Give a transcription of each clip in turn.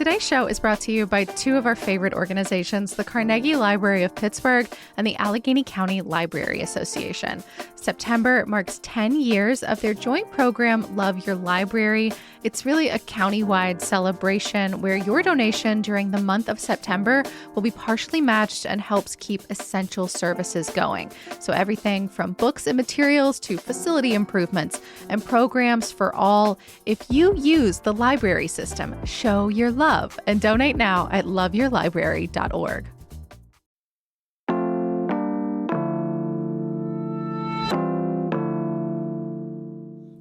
Today's show is brought to you by two of our favorite organizations, the Carnegie Library of Pittsburgh and the Allegheny County Library Association. September marks 10 years of their joint program, Love Your Library. It's really a county-wide celebration where your donation during the month of September will be partially matched and helps keep essential services going. So everything from books and materials to facility improvements and programs for all. If you use the library system, show your love and donate now at loveyourlibrary.org.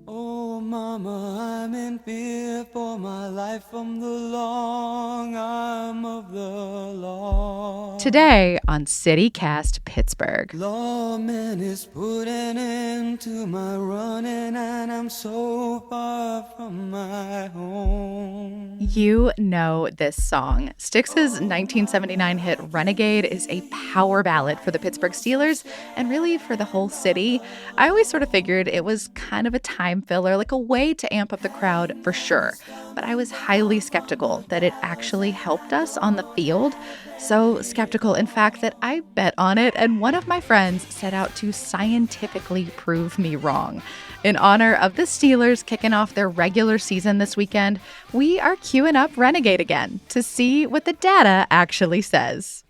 Oh, Mama, I'm in fear for my life from the long arm of the law. Today on CityCast Pittsburgh. Lawman is putting into my running, and I'm so far from my home. You know this song. Styx's 1979 hit Renegade is a power ballad for the Pittsburgh Steelers and really for the whole city. I always sort of figured it was kind of a time filler, like a way to amp up the crowd for sure. But I was highly skeptical that it actually helped us on the field. So skeptical, in fact, that I bet on it, and one of my friends set out to scientifically prove me wrong. In honor of the Steelers kicking off their regular season this weekend, we are queuing up Renegade again to see what the data actually says.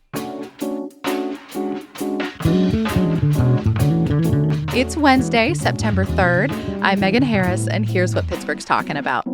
It's Wednesday, September 3rd. I'm Megan Harris, and here's what Pittsburgh's talking about.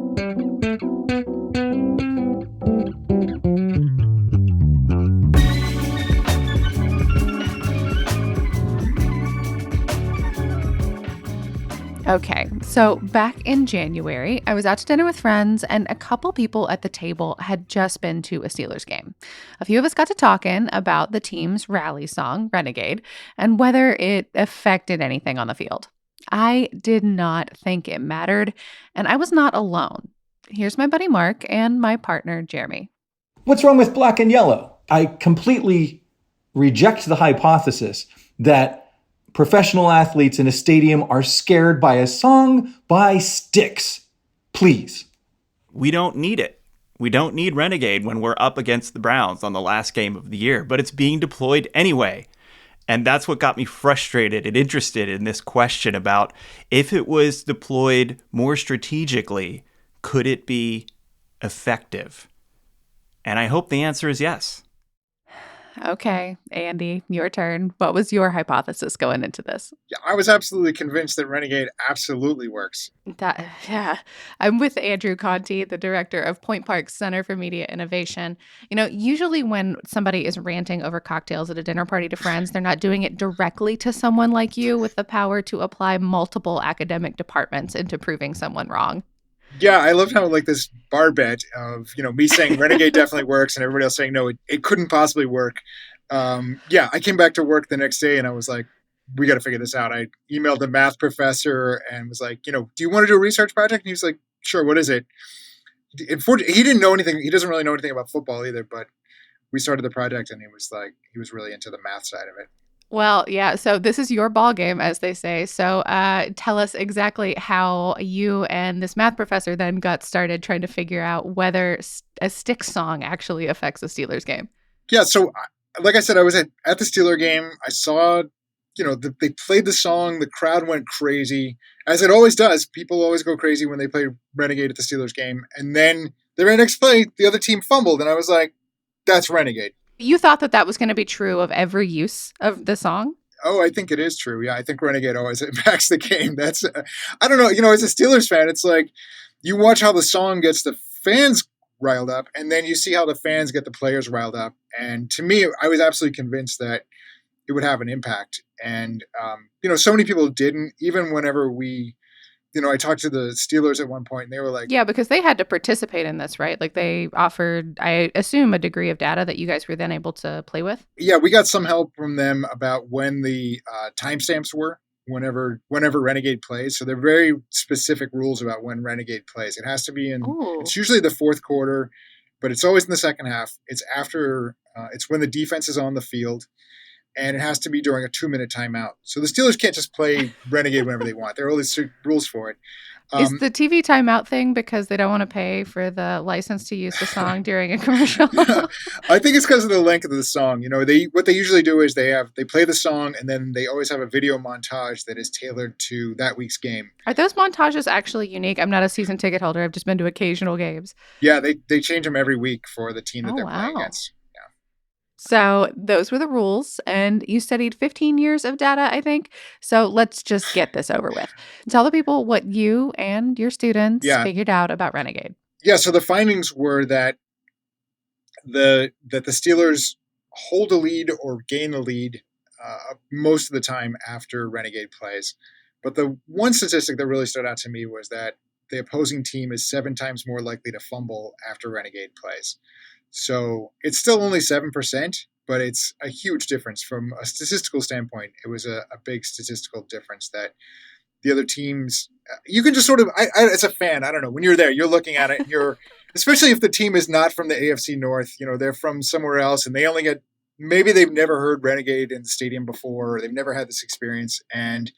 Okay, so back in January, I was out to dinner with friends, and a couple people at the table had just been to a Steelers game. A few of us got to talking about the team's rally song, Renegade, and whether it affected anything on the field. I did not think it mattered, and I was not alone. Here's my buddy Mark and my partner Jeremy. What's wrong with black and yellow? I completely reject the hypothesis that professional athletes in a stadium are scared by a song by Styx. Please. We don't need it. We don't need Renegade when we're up against the Browns on the last game of the year, but it's being deployed anyway. And that's what got me frustrated and interested in this question about if it was deployed more strategically, could it be effective? And I hope the answer is yes. Okay, Andy, your turn. What was your hypothesis going into this? Yeah, I was absolutely convinced that Renegade absolutely works. Yeah, I'm with Andrew Conti, the director of Point Park Center for Media Innovation. You know, usually when somebody is ranting over cocktails at a dinner party to friends, they're not doing it directly to someone like you with the power to apply multiple academic departments into proving someone wrong. Yeah, I loved how like this bar bet of, me saying Renegade definitely works and everybody else saying, no, it couldn't possibly work. I came back to work the next day and I was like, we got to figure this out. I emailed the math professor and was like, do you want to do a research project? And he was like, sure. What is it? He didn't know anything. He doesn't really know anything about football either, but we started the project and he was really into the math side of it. Well, yeah, so this is your ball game, as they say. So tell us exactly how you and this math professor then got started trying to figure out whether a Styx song actually affects a Steelers game. Yeah, so like I said, I was at the Steeler game. I saw, they played the song. The crowd went crazy, as it always does. People always go crazy when they play Renegade at the Steelers game. And then the very next play, the other team fumbled, and I was like, that's Renegade. You thought that was going to be true of every use of the song? Oh, I think it is true. Yeah, I think Renegade always impacts the game. That's, I don't know. As a Steelers fan, it's like you watch how the song gets the fans riled up, and then you see how the fans get the players riled up. And to me, I was absolutely convinced that it would have an impact. And, so many people didn't, even whenever I talked to the Steelers at one point and they were like, yeah, because they had to participate in this, right? Like they offered, I assume, a degree of data that you guys were then able to play with. Yeah, we got some help from them about when the timestamps were whenever Renegade plays. So they're very specific rules about when Renegade plays. It has to be it's usually the fourth quarter, but it's always in the second half. It's after, it's when the defense is on the field. And it has to be during a 2-minute timeout. So the Steelers can't just play Renegade whenever they want. There are all these rules for it. Is the TV timeout thing because they don't want to pay for the license to use the song during a commercial? I think it's because of the length of the song. What they usually do is they play the song and then they always have a video montage that is tailored to that week's game. Are those montages actually unique? I'm not a season ticket holder. I've just been to occasional games. Yeah, they change them every week for the team that Oh, they're playing wow. against. So those were the rules, and you studied 15 years of data, I think. So let's just get this over with. Tell the people what you and your students Yeah. figured out about Renegade. Yeah, so the findings were that the Steelers hold a lead or gain a lead most of the time after Renegade plays. But the one statistic that really stood out to me was that the opposing team is 7 times more likely to fumble after Renegade plays. So it's still only 7%, but it's a huge difference from a statistical standpoint. It was a big statistical difference that the other teams, you can just sort of, as a fan, I don't know, when you're there, you're looking at it, and you're, especially if the team is not from the AFC North, they're from somewhere else, and they only get, maybe they've never heard Renegade in the stadium before, or they've never had this experience, and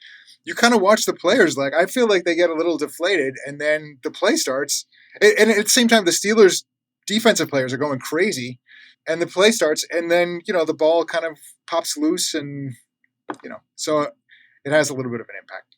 you kind of watch the players, like, I feel like they get a little deflated, and then the play starts, and at the same time, the Steelers' defensive players are going crazy, and the play starts, and then, the ball kind of pops loose, and, so it has a little bit of an impact.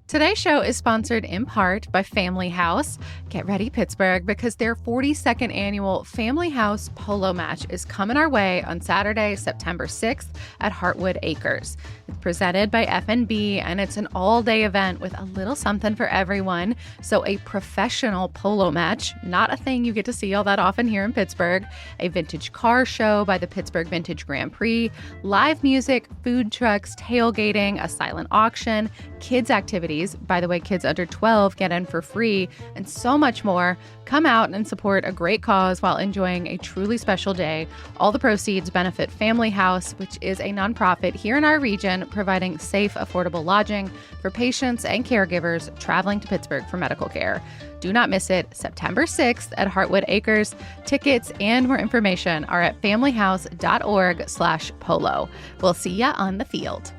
Today's show is sponsored in part by Family House. Get ready, Pittsburgh, because their 42nd annual Family House polo match is coming our way on Saturday, September 6th at Heartwood Acres. It's presented by FNB, and it's an all-day event with a little something for everyone. So a professional polo match, not a thing you get to see all that often here in Pittsburgh, a vintage car show by the Pittsburgh Vintage Grand Prix, live music, food trucks, tailgating, a silent auction, kids activities. By the way, kids under 12 get in for free, and so much more. Come out and support a great cause while enjoying a truly special day. All the proceeds benefit Family House, which is a nonprofit here in our region, providing safe, affordable lodging for patients and caregivers traveling to Pittsburgh for medical care. Do not miss it, September 6th at Heartwood Acres. Tickets and more information are at familyhouse.org/polo. We'll see ya on the field.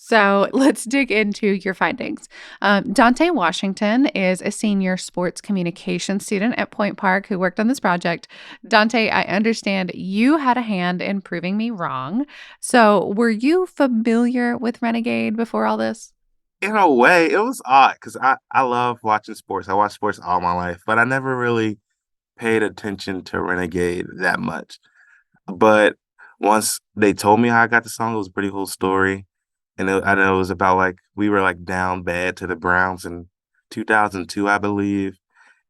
So let's dig into your findings. Dante Washington is a senior sports communication student at Point Park who worked on this project. Dante, I understand you had a hand in proving me wrong. So were you familiar with Renegade before all this? In a way, it was odd because I love watching sports. I watch sports all my life, but I never really paid attention to Renegade that much. But once they told me how I got the song, it was a pretty cool story. And I know it was about we were down bad to the Browns in 2002, I believe.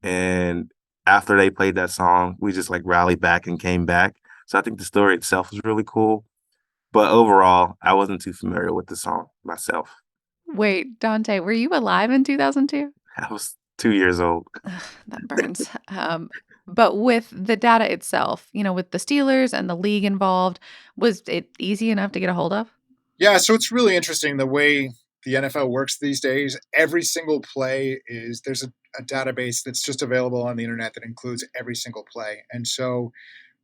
And after they played that song, we just rallied back and came back. So I think the story itself was really cool. But overall, I wasn't too familiar with the song myself. Wait, Dante, were you alive in 2002? I was 2 years old. Ugh, that burns. But with the data itself, with the Steelers and the league involved, was it easy enough to get a hold of? Yeah, so it's really interesting the way the NFL works these days. Every single play there's a database that's just available on the internet that includes every single play. And so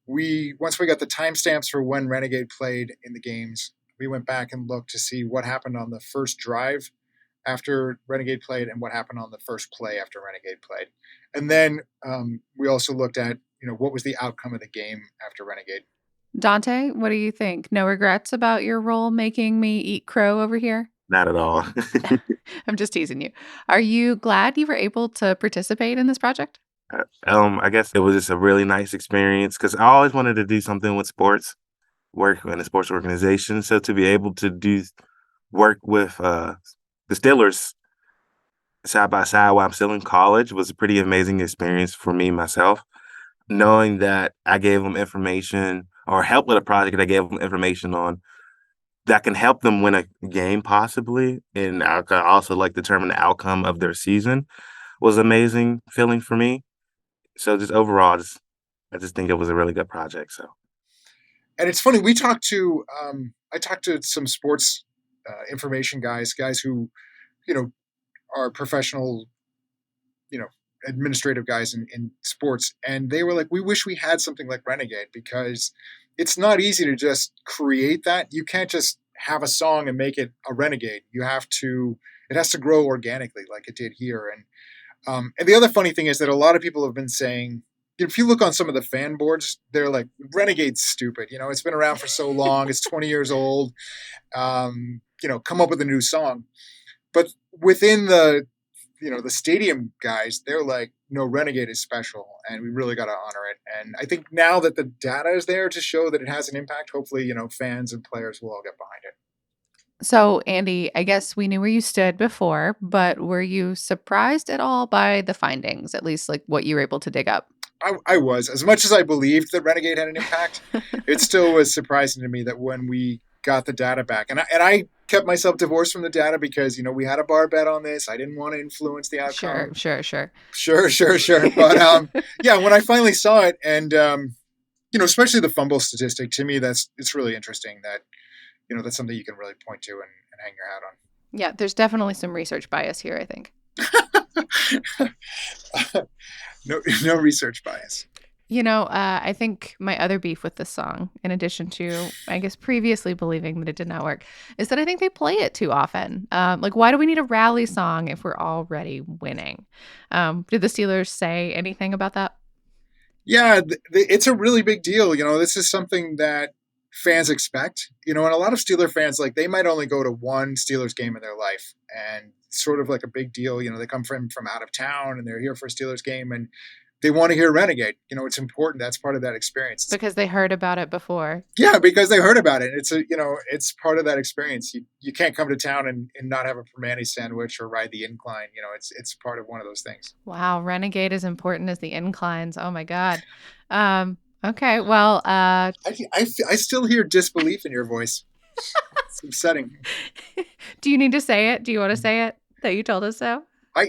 once we got the timestamps for when Renegade played in the games, we went back and looked to see what happened on the first drive after Renegade played and what happened on the first play after Renegade played. And then we also looked at, what was the outcome of the game after Renegade. Dante, what do you think? No regrets about your role making me eat crow over here? Not at all. I'm just teasing you. Are you glad you were able to participate in this project? I guess it was just a really nice experience because I always wanted to do something with sports, work in a sports organization. So to be able to work with the Steelers side by side while I'm still in college was a pretty amazing experience for me myself. Knowing that I gave them information or help with a project that I gave them information on that can help them win a game possibly, and I could also determine the outcome of their season was amazing feeling for me. So just overall, I just think it was a really good project. So, and it's funny, I talked to some sports information guys who, are professional, administrative guys in sports, and they were like, we wish we had something like Renegade, because it's not easy to just create that. You can't just have a song and make it a Renegade. It has to grow organically like it did here. And the other funny thing is that a lot of people have been saying, if you look on some of the fan boards, they're like, Renegade's stupid. It's been around for so long. It's 20 years old. Come up with a new song. But within the stadium guys, they're like, no, Renegade is special, and we really got to honor it. And I think now that the data is there to show that it has an impact, hopefully, fans and players will all get behind it. So, Andy, I guess we knew where you stood before, but were you surprised at all by the findings, at least like what you were able to dig up? I was. As much as I believed that Renegade had an impact, it still was surprising to me that when we got the data back, and I kept myself divorced from the data because, we had a bar bet on this. I didn't want to influence the outcome. Sure. But yeah, when I finally saw it, and especially the fumble statistic, to me, it's really interesting that, that's something you can really point to and hang your hat on. Yeah, there's definitely some research bias here, I think. No research bias. I think my other beef with this song, in addition to, I guess, previously believing that it did not work, is that I think they play it too often. Why do we need a rally song if we're already winning? Did the Steelers say anything about that? Yeah, it's a really big deal. This is something that fans expect, and a lot of Steeler fans, like, they might only go to one Steelers game in their life, and it's sort of like a big deal. They come from out of town and they're here for a Steelers game, and they want to hear Renegade. It's important. That's part of that experience. Because they heard about it before. Yeah, because they heard about it. It's part of that experience. You can't come to town and not have a Permani sandwich or ride the incline. It's part of one of those things. Wow, Renegade is important as the inclines. Oh my God. Okay, well, I still hear disbelief in your voice. It's upsetting. Do you need to say it? Do you want to say it that you told us so? All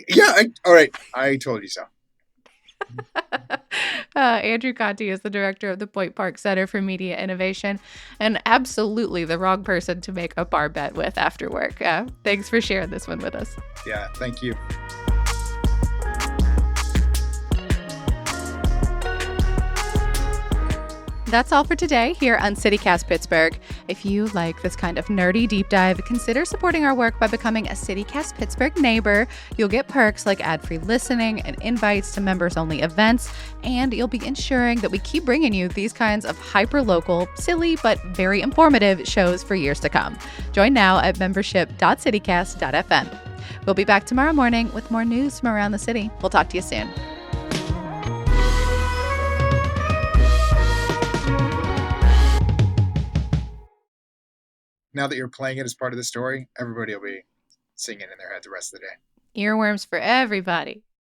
right. I told you so. Andrew Conti is the director of the Point Park Center for Media Innovation, and absolutely the wrong person to make a bar bet with after work. Thanks for sharing this one with us. Yeah, thank you. That's all for today here on CityCast Pittsburgh. If you like this kind of nerdy deep dive, consider supporting our work by becoming a CityCast Pittsburgh neighbor. You'll get perks like ad-free listening and invites to members-only events, and you'll be ensuring that we keep bringing you these kinds of hyper-local, silly, but very informative shows for years to come. Join now at membership.citycast.fm. We'll be back tomorrow morning with more news from around the city. We'll talk to you soon. Now that you're playing it as part of the story, everybody will be singing in their head the rest of the day. Earworms for everybody.